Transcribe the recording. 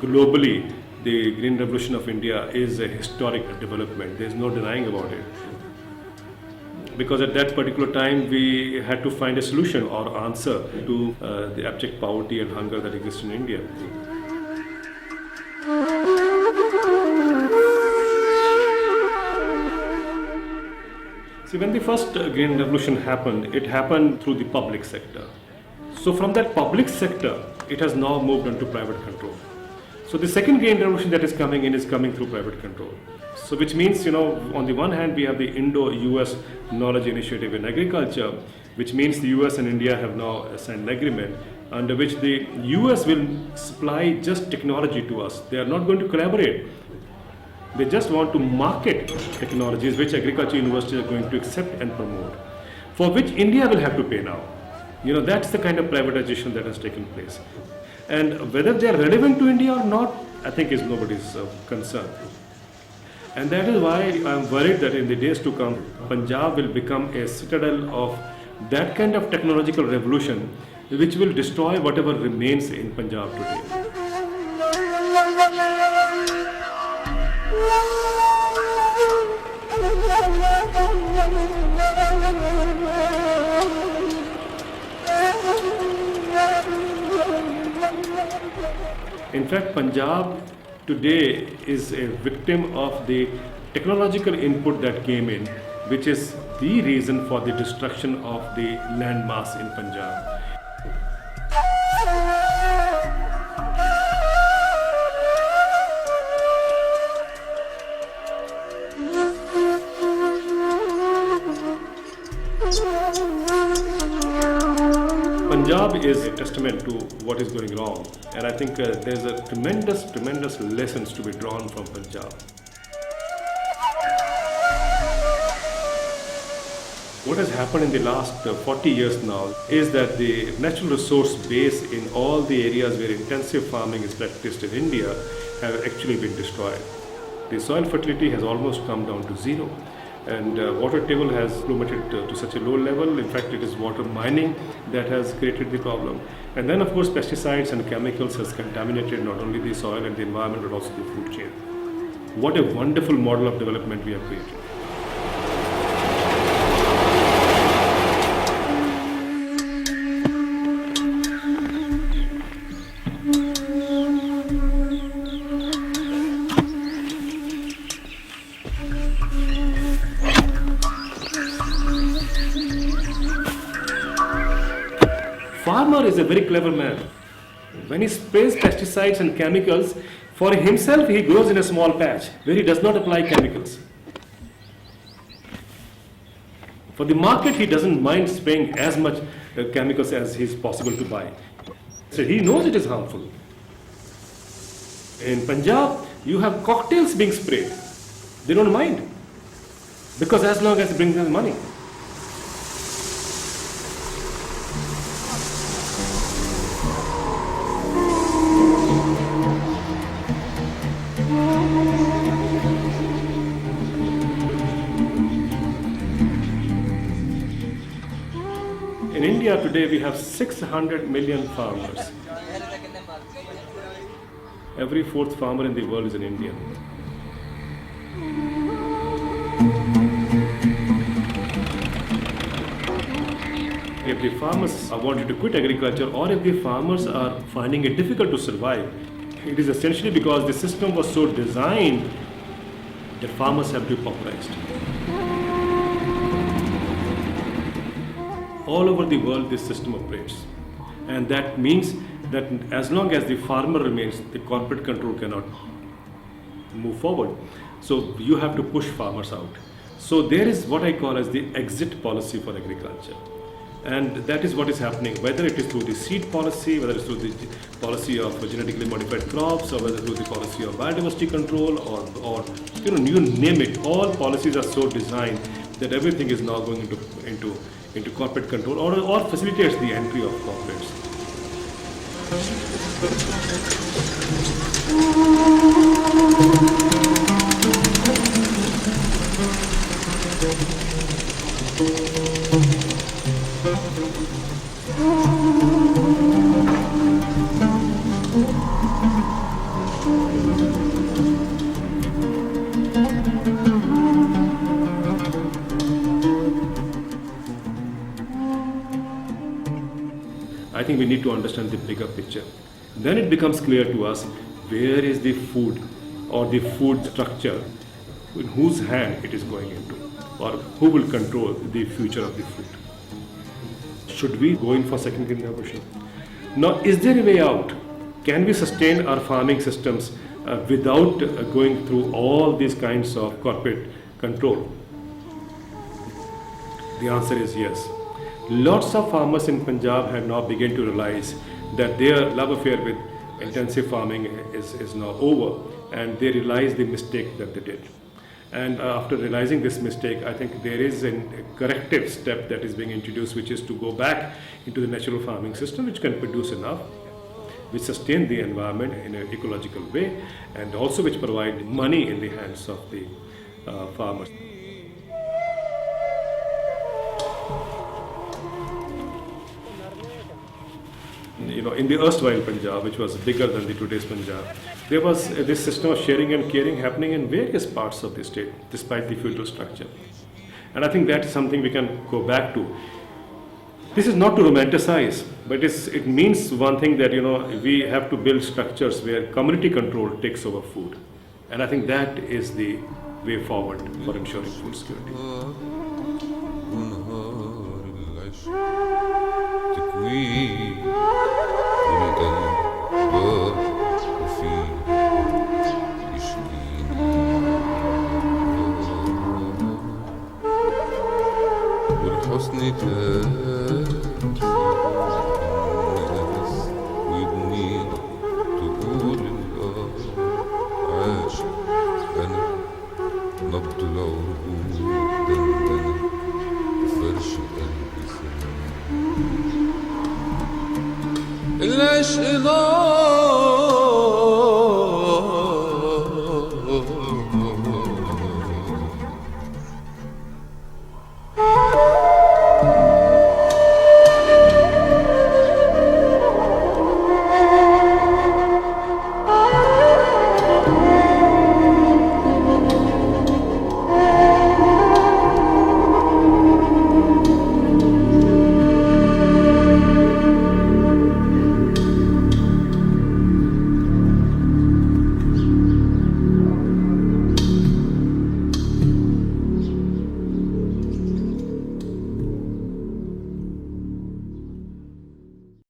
Globally, the Green Revolution of India is a historic development. There is no denying about it. Because at that particular time, we had to find a solution or answer to the abject poverty and hunger that exists in India. See, when the first Green Revolution happened, it happened through the public sector. So from that public sector, it has now moved on to private control. So the second Green Revolution that is coming in is coming through private control. So which means, on the one hand, we have the Indo-US Knowledge Initiative in Agriculture, which means the US and India have now signed an agreement under which the US will supply just technology to us. They are not going to collaborate. They just want to market technologies which agriculture universities are going to accept and promote, for which India will have to pay now. That's the kind of privatization that has taken place. And whether they are relevant to India or not, I think is nobody's concern. And that is why I am worried that in the days to come, Punjab will become a citadel of that kind of technological revolution which will destroy whatever remains in Punjab today. In fact, Punjab today is a victim of the technological input that came in, which is the reason for the destruction of the land mass in Punjab. Punjab is a testament to what is going wrong, and I think there's a tremendous lessons to be drawn from Punjab. What has happened in the last 40 years now is that the natural resource base in all the areas where intensive farming is practiced in India have actually been destroyed. The soil fertility has almost come down to zero. And water table has plummeted to such a low level. In fact, it is water mining that has created the problem. And then, of course, pesticides and chemicals has contaminated not only the soil and the environment, but also the food chain. What a wonderful model of development we have created. Farmer is a very clever man. When he sprays pesticides and chemicals, for himself he grows in a small patch where he does not apply chemicals. For the market, he doesn't mind spraying as much chemicals as is possible to buy. So he knows it is harmful. In Punjab, you have cocktails being sprayed. They don't mind, because as long as it brings them money. In India today, we have 600 million farmers. Every fourth farmer in the world is an Indian. If the farmers are wanting to quit agriculture, or if the farmers are finding it difficult to survive, It is essentially because the system was so designed that farmers have to be pauperized. All over the world, this system operates. And that means that as long as the farmer remains, the corporate control cannot move forward. So you have to push farmers out. So there is what I call as the exit policy for agriculture. And that is what is happening, whether it is through the seed policy, whether it's through the policy of genetically modified crops, or whether through the policy of biodiversity control, or you name it. All policies are so designed that everything is now going into corporate control, or facilitates the entry of corporates. I think we need to understand the bigger picture. Then it becomes clear to us where is the food or the food structure, in whose hand it is going into, or who will control the future of the food. Should we go in for second green revolution? Now, is there a way out? Can we sustain our farming systems without going through all these kinds of corporate control? The answer is yes. Lots of farmers in Punjab have now begun to realize that their love affair with intensive farming is now over, and they realize the mistake that they did. And after realizing this mistake, I think there is a corrective step that is being introduced, which is to go back into the natural farming system, which can produce enough, which sustain the environment in an ecological way, and also which provide money in the hands of the farmers. In the erstwhile Punjab, which was bigger than the today's Punjab, there was this system of sharing and caring happening in various parts of the state, despite the feudal structure. And I think that is something we can go back to. This is not to romanticize, but it means one thing, that we have to build structures where community control takes over food. And I think that is the way forward for ensuring food security. The queen